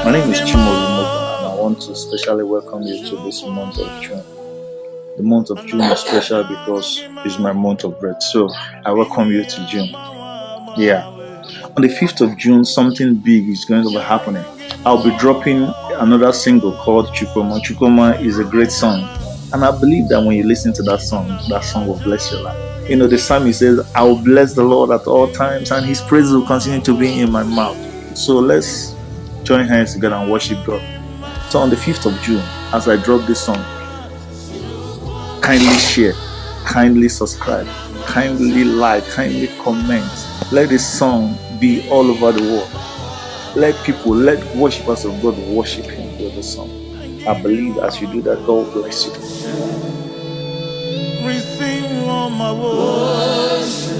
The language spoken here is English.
My name is Chimaobim Ogu, and I want to specially welcome you to this month of June. The month of June is special because it's my month of birth, so I welcome you to June. Yeah. On the 5th of June, something big is going to be happening. I'll be dropping another single called CHUKWUỌMA. CHUKWUŌMA is a great song, and I believe that when you listen to that song will bless your life. You know, the psalmist says, I will bless the Lord at all times, and his praises will continue to be in my mouth. So let's join hands together and worship God. So on the 5th of June, as I drop this song, kindly share, kindly subscribe, kindly like, kindly comment. Let this song be all over the world. Let worshippers of God worship Him with the song. I believe as you do that, God will bless you. Receive all my worship.